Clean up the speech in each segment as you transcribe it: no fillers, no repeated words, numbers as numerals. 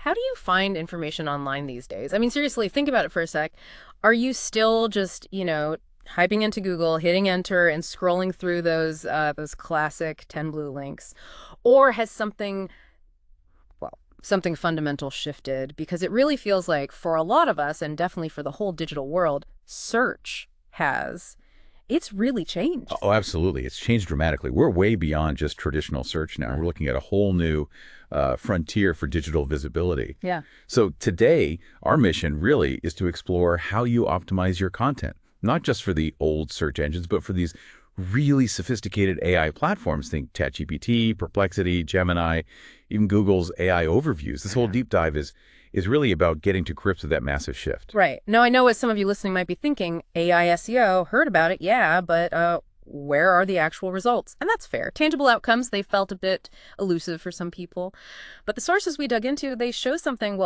How do you find information online these days? I mean, seriously, think about it for a sec. Are you still just, hyping into Google, hitting enter, and scrolling through those classic 10 blue links? Or has something fundamental shifted? Because it really feels like for a lot of us, and definitely for the whole digital world, search has. It's really changed. Oh, absolutely. It's changed dramatically. We're way beyond just traditional search now. We're looking at a whole new frontier for digital visibility. Yeah. So today, our mission really is to explore how you optimize your content, not just for the old search engines, but for these really sophisticated AI platforms. Think ChatGPT, Perplexity, Gemini, even Google's AI overviews. This whole deep dive is really about getting to grips with that massive shift. Right. Now, I know what some of you listening might be thinking, AI SEO, heard about it, yeah, but where are the actual results? And that's fair. Tangible outcomes, they felt a bit elusive for some people. But the sources we dug into, they show something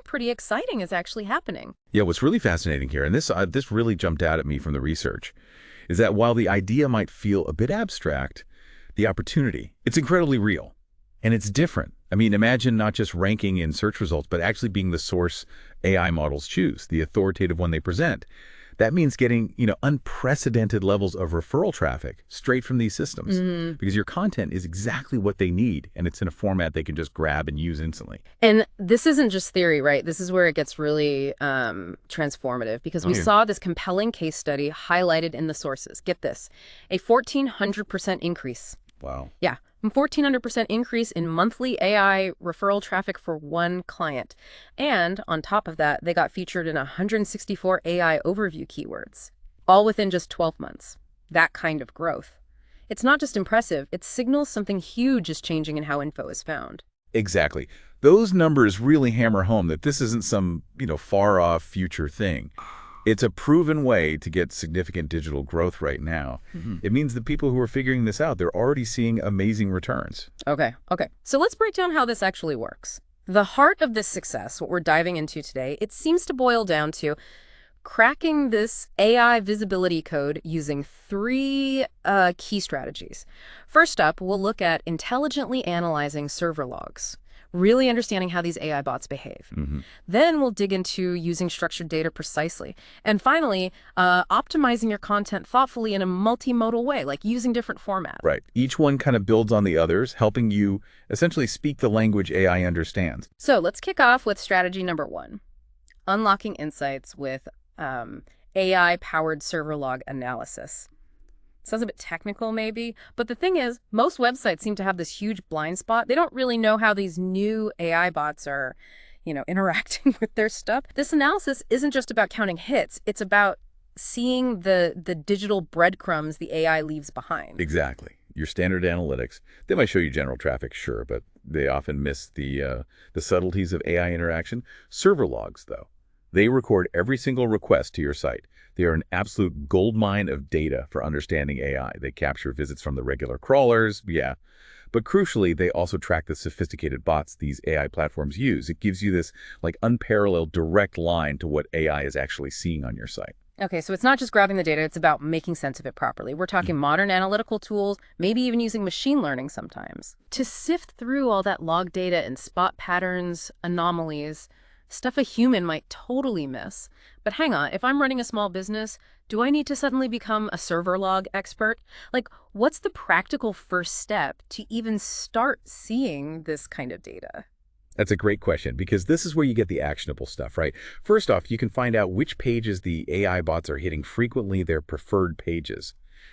pretty exciting is actually happening. Yeah, what's really fascinating here, and this really jumped out at me from the research, is that while the idea might feel a bit abstract, the opportunity, it's incredibly real. And it's different. I mean, imagine not just ranking in search results, but actually being the source AI models choose, the authoritative one they present. That means getting, unprecedented levels of referral traffic straight from these systems because your content is exactly what they need, and it's in a format they can just grab and use instantly. And this isn't just theory, right? This is where it gets really transformative because we saw this compelling case study highlighted in the sources. Get this, a 1,400% increase. Wow. Yeah, a 1,400% increase in monthly AI referral traffic for one client. And on top of that, they got featured in 164 AI overview keywords, all within just 12 months. That kind of growth. It's not just impressive, it signals something huge is changing in how info is found. Exactly. Those numbers really hammer home that this isn't some, far-off future thing. It's a proven way to get significant digital growth right now. It means the people who are figuring this out, they're already seeing amazing returns. Okay. So let's break down how this actually works. The heart of this success, what we're diving into today, it seems to boil down to cracking this AI visibility code using three key strategies. First up, we'll look at intelligently analyzing server logs, really understanding how these AI bots behave. Then we'll dig into using structured data precisely. And finally, optimizing your content thoughtfully in a multimodal way, like using different formats. Right. Each one kind of builds on the others, helping you essentially speak the language AI understands. So let's kick off with strategy number 1, unlocking insights with AI-powered server log analysis. Sounds a bit technical maybe, but the thing is, most websites seem to have this huge blind spot. They don't really know how these new AI bots are, interacting with their stuff. This analysis isn't just about counting hits. It's about seeing the digital breadcrumbs the AI leaves behind. Exactly. Your standard analytics, they might show you general traffic, sure, but they often miss the subtleties of AI interaction. Server logs, though, they record every single request to your site. They are an absolute goldmine of data for understanding AI. They capture visits from the regular crawlers, yeah. But crucially, they also track the sophisticated bots these AI platforms use. It gives you this unparalleled direct line to what AI is actually seeing on your site. Okay, so it's not just grabbing the data, it's about making sense of it properly. We're talking modern analytical tools, maybe even using machine learning sometimes, to sift through all that log data and spot patterns, anomalies, stuff a human might totally miss. But hang on, if I'm running a small business, do I need to suddenly become a server log expert? What's the practical first step to even start seeing this kind of data? That's a great question, because this is where you get the actionable stuff, right? First off, you can find out which pages the AI bots are hitting frequently, their preferred pages.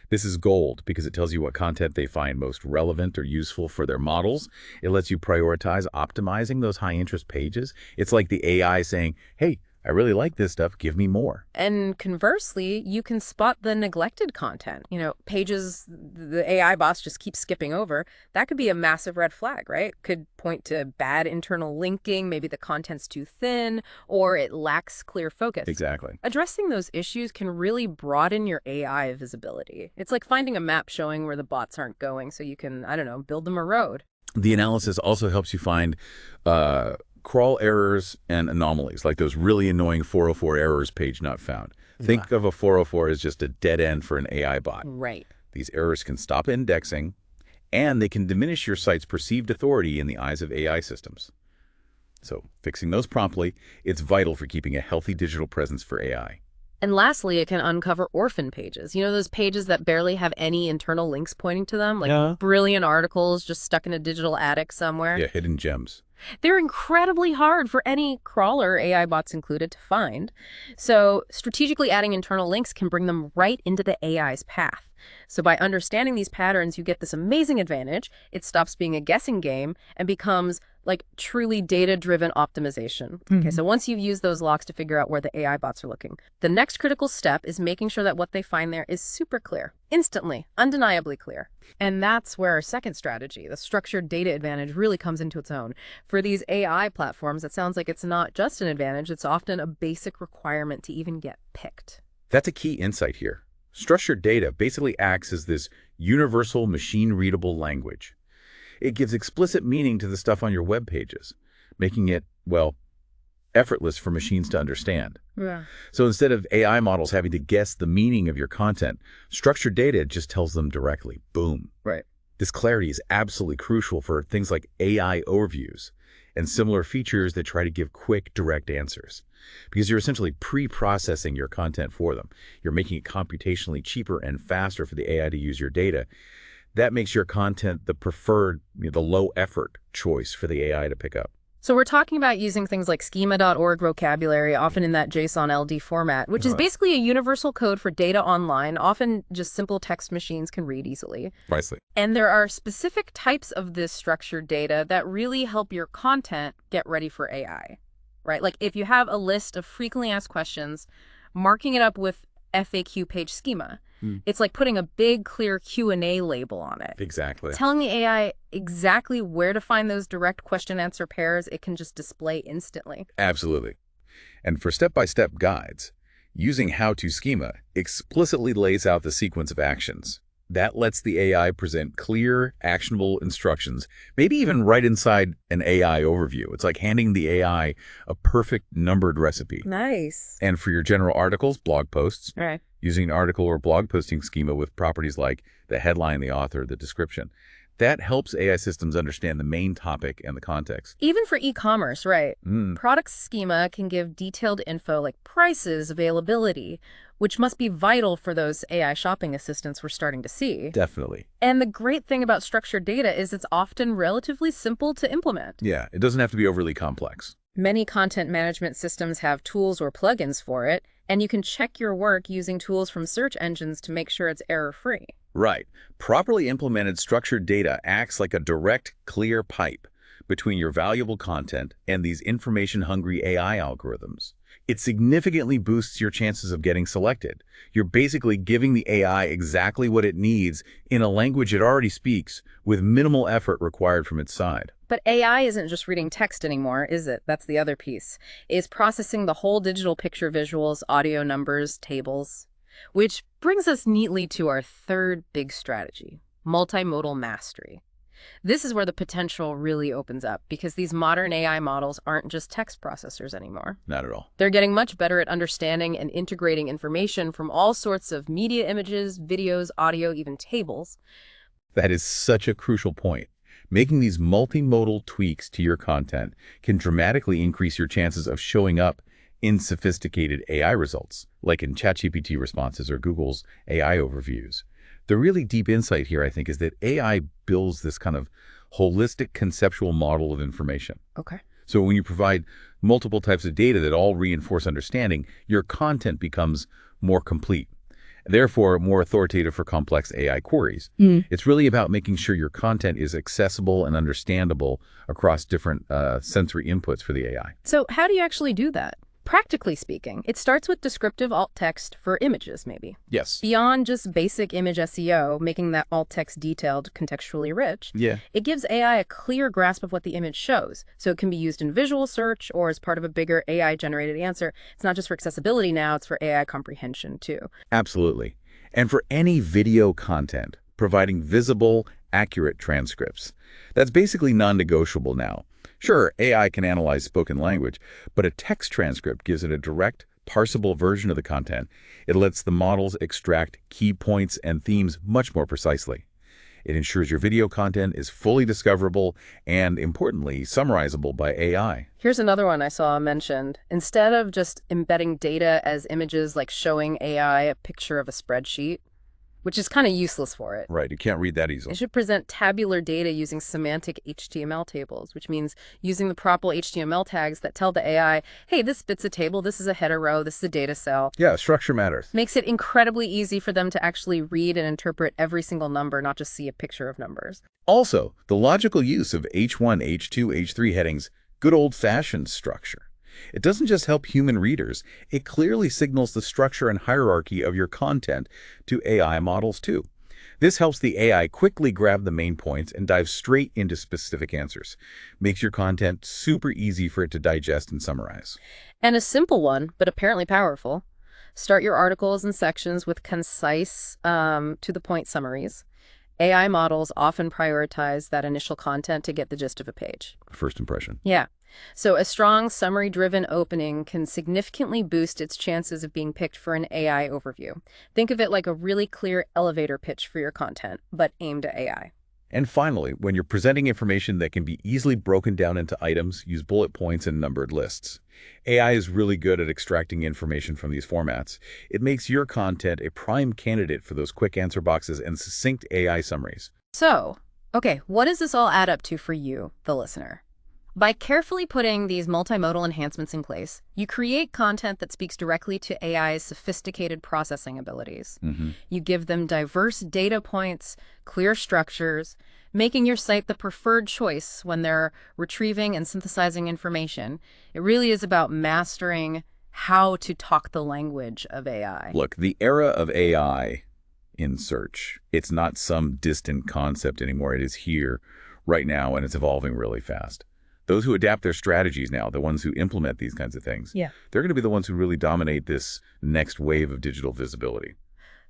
This is gold because it tells you what content they find most relevant or useful for their models. It lets you prioritize optimizing those high-interest pages. It's like the AI saying, hey, I really like this stuff, give me more. And conversely, you can spot the neglected content. Pages the AI bots just keep skipping over. That could be a massive red flag, right? Could point to bad internal linking, maybe the content's too thin, or it lacks clear focus. Exactly. Addressing those issues can really broaden your AI visibility. It's like finding a map showing where the bots aren't going so you can, build them a road. The analysis also helps you find crawl errors and anomalies, like those really annoying 404 errors page not found. Think of a 404 as just a dead end for an AI bot. Right. These errors can stop indexing, and they can diminish your site's perceived authority in the eyes of AI systems. So fixing those promptly, it's vital for keeping a healthy digital presence for AI. And lastly, it can uncover orphan pages. You know, those pages that barely have any internal links pointing to them, like Yeah. brilliant articles just stuck in a digital attic somewhere. Yeah, hidden gems. They're incredibly hard for any crawler, AI bots included, to find. So strategically adding internal links can bring them right into the AI's path. So by understanding these patterns, you get this amazing advantage. It stops being a guessing game and becomes like truly data-driven optimization. Okay, so once you've used those locks to figure out where the AI bots are looking, the next critical step is making sure that what they find there is super clear, instantly, undeniably clear. And that's where our second strategy, the structured data advantage, really comes into its own. For these AI platforms, it sounds like it's not just an advantage, it's often a basic requirement to even get picked. That's a key insight here. Structured data basically acts as this universal machine-readable language. It gives explicit meaning to the stuff on your web pages, making it, well, effortless for machines to understand. Yeah. So instead of AI models having to guess the meaning of your content, structured data just tells them directly. Boom. Right. This clarity is absolutely crucial for things like AI overviews and similar features that try to give quick, direct answers. Because you're essentially pre-processing your content for them. You're making it computationally cheaper and faster for the AI to use your data. That makes your content the preferred, the low-effort choice for the AI to pick up. So we're talking about using things like schema.org vocabulary, often in that JSON LD format, which is basically a universal code for data online, often just simple text machines can read easily. Precisely. And there are specific types of this structured data that really help your content get ready for AI, right? Like if you have a list of frequently asked questions, marking it up with FAQ page schema, it's like putting a big, clear Q&A label on it. Exactly. Telling the AI exactly where to find those direct question-answer pairs it can just display instantly. Absolutely. And for step-by-step guides, using how-to schema explicitly lays out the sequence of actions. That lets the AI present clear, actionable instructions, maybe even right inside an AI overview. It's like handing the AI a perfect numbered recipe. Nice. And for your general articles, blog posts, Right. using an article or blog posting schema with properties like the headline, the author, the description. That helps AI systems understand the main topic and the context. Even for e-commerce, right? Product schema can give detailed info like prices, availability, which must be vital for those AI shopping assistants we're starting to see. Definitely. And the great thing about structured data is it's often relatively simple to implement. Yeah, it doesn't have to be overly complex. Many content management systems have tools or plugins for it, and you can check your work using tools from search engines to make sure it's error-free. Right. Properly implemented structured data acts like a direct, clear pipe between your valuable content and these information-hungry AI algorithms. It significantly boosts your chances of getting selected. You're basically giving the AI exactly what it needs in a language it already speaks with minimal effort required from its side. But AI isn't just reading text anymore, is it? That's the other piece. It's processing the whole digital picture, visuals, audio, numbers, tables. Which brings us neatly to our third big strategy, multimodal mastery. This is where the potential really opens up because these modern AI models aren't just text processors anymore. Not at all. They're getting much better at understanding and integrating information from all sorts of media images, videos, audio, even tables. That is such a crucial point. Making these multimodal tweaks to your content can dramatically increase your chances of showing up in sophisticated AI results, like in ChatGPT responses or Google's AI overviews. The really deep insight here, I think, is that AI builds this kind of holistic conceptual model of information. Okay. So when you provide multiple types of data that all reinforce understanding, your content becomes more complete, therefore more authoritative for complex AI queries. It's really about making sure your content is accessible and understandable across different sensory inputs for the AI. So how do you actually do that? Practically speaking, it starts with descriptive alt text for images, maybe. Yes. Beyond just basic image SEO, making that alt text detailed, contextually rich, it gives AI a clear grasp of what the image shows. So it can be used in visual search or as part of a bigger AI-generated answer. It's not just for accessibility now, it's for AI comprehension too. Absolutely. And for any video content, providing visible, accurate transcripts. That's basically non-negotiable now. Sure, AI can analyze spoken language, but a text transcript gives it a direct, parsable version of the content. It lets the models extract key points and themes much more precisely. It ensures your video content is fully discoverable and, importantly, summarizable by AI. Here's another one I saw mentioned. Instead of just embedding data as images like showing AI a picture of a spreadsheet, which is kind of useless for it. Right, you can't read that It easily. should present tabular data using semantic HTML tables, which means using the proper HTML tags that tell the AI, hey, this bit's a table, this is a header row, this is a data cell. Yeah, structure matters. Makes it incredibly easy for them to actually read and interpret every single number, not just see a picture of numbers. Also, the logical use of H1, H2, H3 headings, good old-fashioned structure. It doesn't just help human readers, it clearly signals the structure and hierarchy of your content to AI models too. This helps the AI quickly grab the main points and dive straight into specific answers. Makes your content super easy for it to digest and summarize. And a simple one, but apparently powerful. Start your articles and sections with concise, to-the-point summaries. AI models often prioritize that initial content to get the gist of a page. First impression. Yeah. So a strong summary-driven opening can significantly boost its chances of being picked for an AI overview. Think of it like a really clear elevator pitch for your content, but aimed at AI. And finally, when you're presenting information that can be easily broken down into items, use bullet points and numbered lists. AI is really good at extracting information from these formats. It makes your content a prime candidate for those quick answer boxes and succinct AI summaries. So, okay, what does this all add up to for you, the listener? By carefully putting these multimodal enhancements in place, you create content that speaks directly to AI's sophisticated processing abilities. You give them diverse data points, clear structures, making your site the preferred choice when they're retrieving and synthesizing information. It really is about mastering how to talk the language of AI. Look, the era of AI in search, it's not some distant concept anymore. It is here right now, and it's evolving really fast. Those who adapt their strategies now, the ones who implement these kinds of things, they're going to be the ones who really dominate this next wave of digital visibility.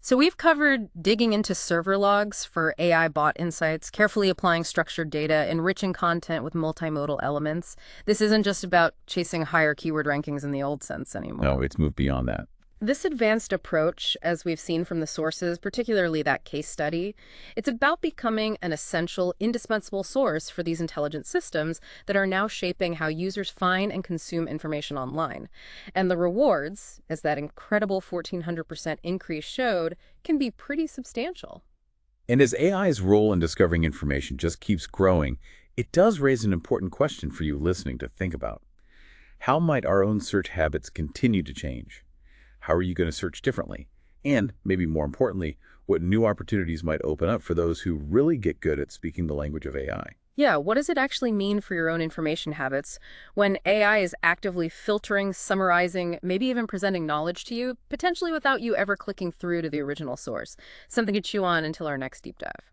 So we've covered digging into server logs for AI bot insights, carefully applying structured data, enriching content with multimodal elements. This isn't just about chasing higher keyword rankings in the old sense anymore. No, it's moved beyond that. This advanced approach, as we've seen from the sources, particularly that case study, it's about becoming an essential, indispensable source for these intelligent systems that are now shaping how users find and consume information online. And the rewards, as that incredible 1,400% increase showed, can be pretty substantial. And as AI's role in discovering information just keeps growing, it does raise an important question for you listening to think about. How might our own search habits continue to change? How are you going to search differently? And, maybe more importantly, what new opportunities might open up for those who really get good at speaking the language of AI? Yeah, what does it actually mean for your own information habits when AI is actively filtering, summarizing, maybe even presenting knowledge to you, potentially without you ever clicking through to the original source? Something to chew on until our next deep dive.